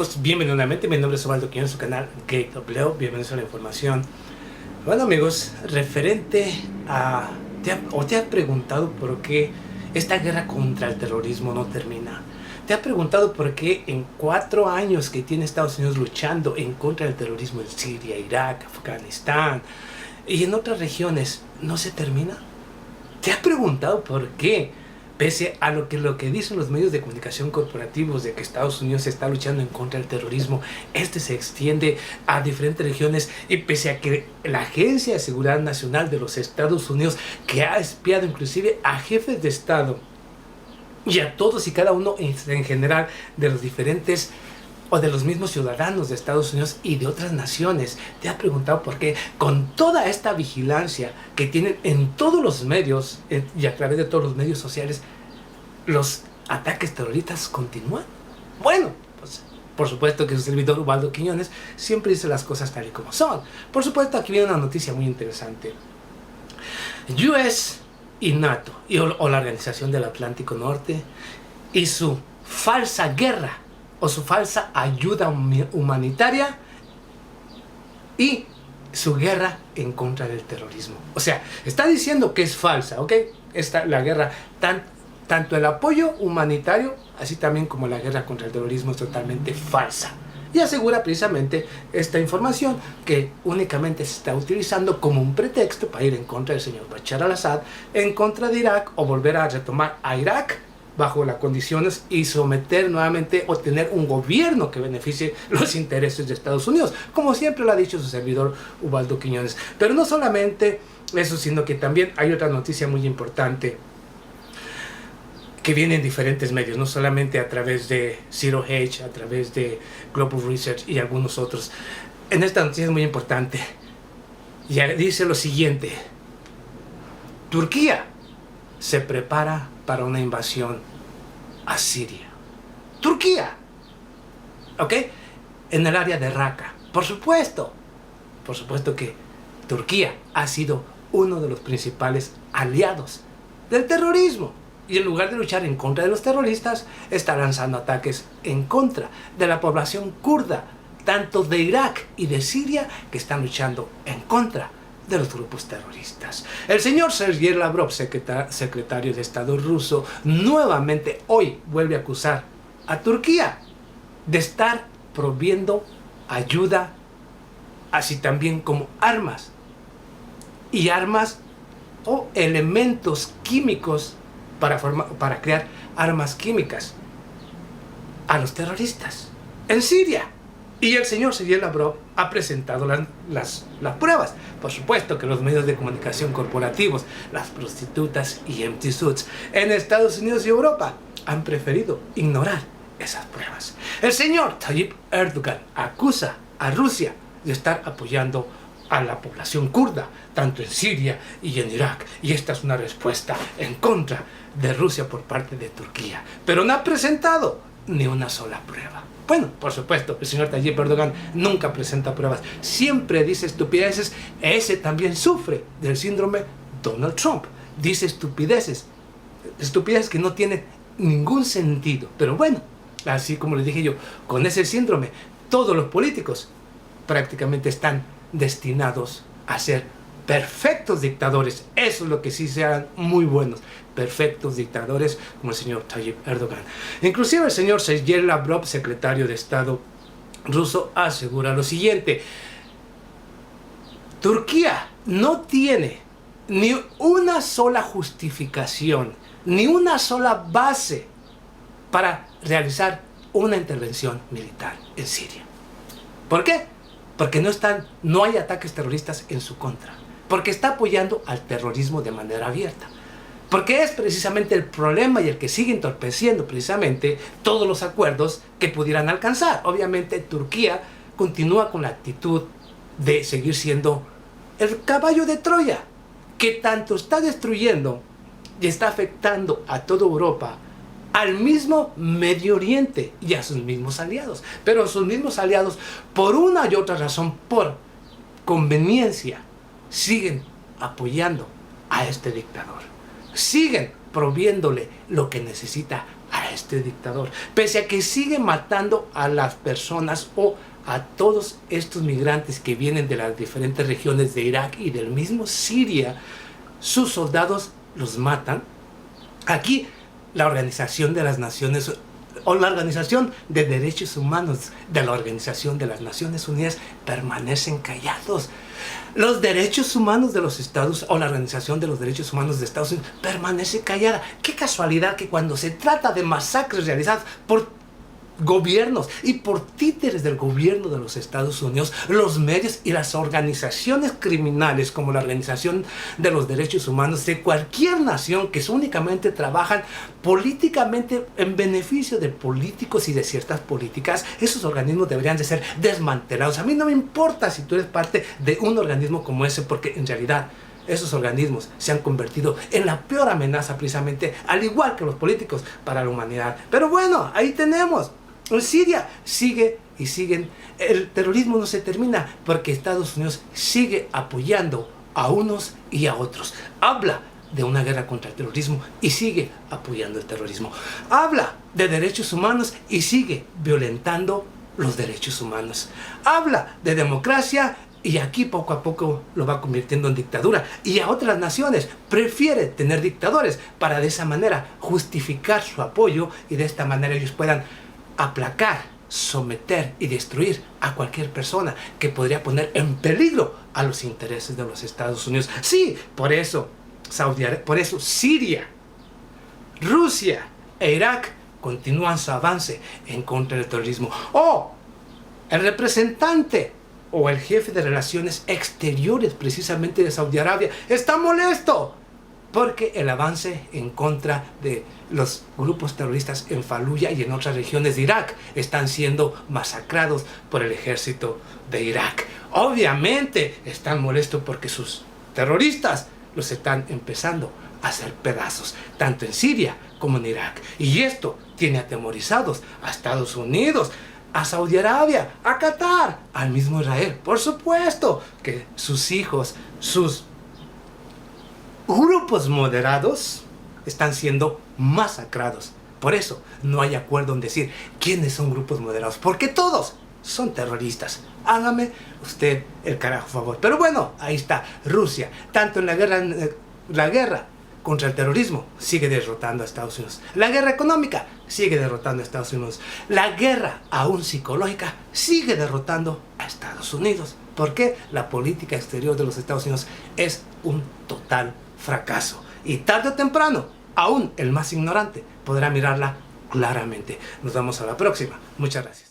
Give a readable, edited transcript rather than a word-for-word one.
amigos, bienvenidos nuevamente. Mi nombre es Osvaldo Quiñones, su canal Gate of Leo. Bienvenidos a la información. Bueno amigos, referente a... ¿Te has preguntado por qué esta guerra contra el terrorismo no termina? ¿Te has preguntado por qué en 4 años que tiene Estados Unidos luchando en contra del terrorismo en Siria, Irak, Afganistán y en otras regiones no se termina? ¿Te has preguntado por qué? Pese a lo que dicen los medios de comunicación corporativos de que Estados Unidos está luchando en contra del terrorismo, este se extiende a diferentes regiones, y pese a que la Agencia de Seguridad Nacional de los Estados Unidos, que ha espiado inclusive a jefes de Estado y a todos y cada uno en general de los diferentes o de los mismos ciudadanos de Estados Unidos y de otras naciones, te has preguntado por qué con toda esta vigilancia que tienen en todos los medios y a través de todos los medios sociales, los ataques terroristas continúan? Bueno, pues por supuesto que su servidor Osvaldo Quiñones siempre dice las cosas tal y como son. Por supuesto, aquí viene una noticia muy interesante. US y NATO o la Organización del Atlántico Norte y su falsa guerra o su falsa ayuda humanitaria y su guerra en contra del terrorismo. O sea, está diciendo que es falsa, ¿ok? La guerra, tanto el apoyo humanitario, así también como la guerra contra el terrorismo es totalmente falsa. Y asegura precisamente esta información que únicamente se está utilizando como un pretexto para ir en contra del señor Bashar al-Assad, en contra de Irak, o volver a retomar a Irak bajo las condiciones y someter nuevamente o tener un gobierno que beneficie los intereses de Estados Unidos, como siempre lo ha dicho su servidor Osvaldo Quiñones. Pero no solamente eso, sino que también hay otra noticia muy importante que viene en diferentes medios, no solamente a través de Zero Hedge, a través de Global Research y algunos otros. En esta noticia es muy importante, ya dice lo siguiente: Turquía se prepara para una invasión a Siria. Turquía, ¿ok? En el área de Raqqa. Por supuesto que Turquía ha sido uno de los principales aliados del terrorismo. Y en lugar de luchar en contra de los terroristas, está lanzando ataques en contra de la población kurda, tanto de Irak y de Siria, que están luchando en contra de los grupos terroristas. El señor Sergei Lavrov, secretario de Estado ruso, nuevamente hoy vuelve a acusar a Turquía de estar proviendo ayuda, así también como armas o elementos químicos para crear armas químicas a los terroristas en Siria. Y el señor Sergei Lavrov ha presentado las pruebas. Por supuesto que los medios de comunicación corporativos, las prostitutas y empty suits en Estados Unidos y Europa han preferido ignorar esas pruebas. El señor Tayyip Erdogan acusa a Rusia de estar apoyando a la población kurda, tanto en Siria y en Irak. Y esta es una respuesta en contra de Rusia por parte de Turquía. Pero no ha presentado ni una sola prueba. Bueno, por supuesto, el señor Tayyip Erdogan nunca presenta pruebas. Siempre dice estupideces. Ese también sufre del síndrome Donald Trump. Dice estupideces que no tienen ningún sentido. Pero bueno, así como les dije yo, con ese síndrome, todos los políticos prácticamente están destinados a ser perfectos dictadores. Eso es lo que sí sean muy buenos, perfectos dictadores como el señor Tayyip Erdogan. Inclusive el señor Sergei Lavrov, secretario de Estado ruso, asegura lo siguiente: Turquía no tiene ni una sola justificación, ni una sola base para realizar una intervención militar en Siria. ¿Por qué? Porque no hay ataques terroristas en su contra. Porque está apoyando al terrorismo de manera abierta. Porque es precisamente el problema y el que sigue entorpeciendo precisamente todos los acuerdos que pudieran alcanzar. Obviamente Turquía continúa con la actitud de seguir siendo el caballo de Troya, que tanto está destruyendo y está afectando a toda Europa, al mismo Medio Oriente y a sus mismos aliados. Pero sus mismos aliados, por una y otra razón, por conveniencia, siguen apoyando a este dictador. Siguen proviéndole lo que necesita a este dictador. Pese a que sigue matando a las personas o a todos estos migrantes que vienen de las diferentes regiones de Irak y del mismo Siria, sus soldados los matan. Aquí la Organización de las Naciones o la Organización de Derechos Humanos de la Organización de las Naciones Unidas permanecen callados. Los derechos humanos de los Estados o la Organización de los Derechos Humanos de Estados Unidos permanece callada. Qué casualidad que cuando se trata de masacres realizadas por gobiernos y por títeres del gobierno de los Estados Unidos, los medios y las organizaciones criminales como la Organización de los Derechos Humanos de cualquier nación que únicamente trabajan políticamente en beneficio de políticos y de ciertas políticas, esos organismos deberían de ser desmantelados. A mí no me importa si tú eres parte de un organismo como ese, porque en realidad esos organismos se han convertido en la peor amenaza precisamente, al igual que los políticos, para la humanidad. Pero bueno, ahí tenemos. En Siria sigue y siguen. El terrorismo no se termina porque Estados Unidos sigue apoyando a unos y a otros. Habla de una guerra contra el terrorismo y sigue apoyando el terrorismo. Habla de derechos humanos y sigue violentando los derechos humanos. Habla de democracia y aquí poco a poco lo va convirtiendo en dictadura. Y a otras naciones prefiere tener dictadores para de esa manera justificar su apoyo y de esta manera ellos puedan aplacar, someter y destruir a cualquier persona que podría poner en peligro a los intereses de los Estados Unidos. Sí, por eso Siria, Rusia e Irak continúan su avance en contra del terrorismo. El representante o el jefe de relaciones exteriores precisamente de Saudi Arabia está molesto porque el avance en contra de los grupos terroristas en Faluya y en otras regiones de Irak están siendo masacrados por el ejército de Irak. Obviamente están molestos porque sus terroristas los están empezando a hacer pedazos, tanto en Siria como en Irak. Y esto tiene atemorizados a Estados Unidos, a Saudi Arabia, a Qatar, al mismo Israel. Por supuesto que sus hijos, sus grupos moderados están siendo masacrados. Por eso no hay acuerdo en decir quiénes son grupos moderados, porque todos son terroristas. Hágame usted el carajo favor. Pero bueno, ahí está Rusia, tanto en la guerra contra el terrorismo sigue derrotando a Estados Unidos. La guerra económica sigue derrotando a Estados Unidos. La guerra aún psicológica sigue derrotando a Estados Unidos. Porque la política exterior de los Estados Unidos es un total fracaso. Y tarde o temprano, aún el más ignorante podrá mirarla claramente. Nos vemos a la próxima. Muchas gracias.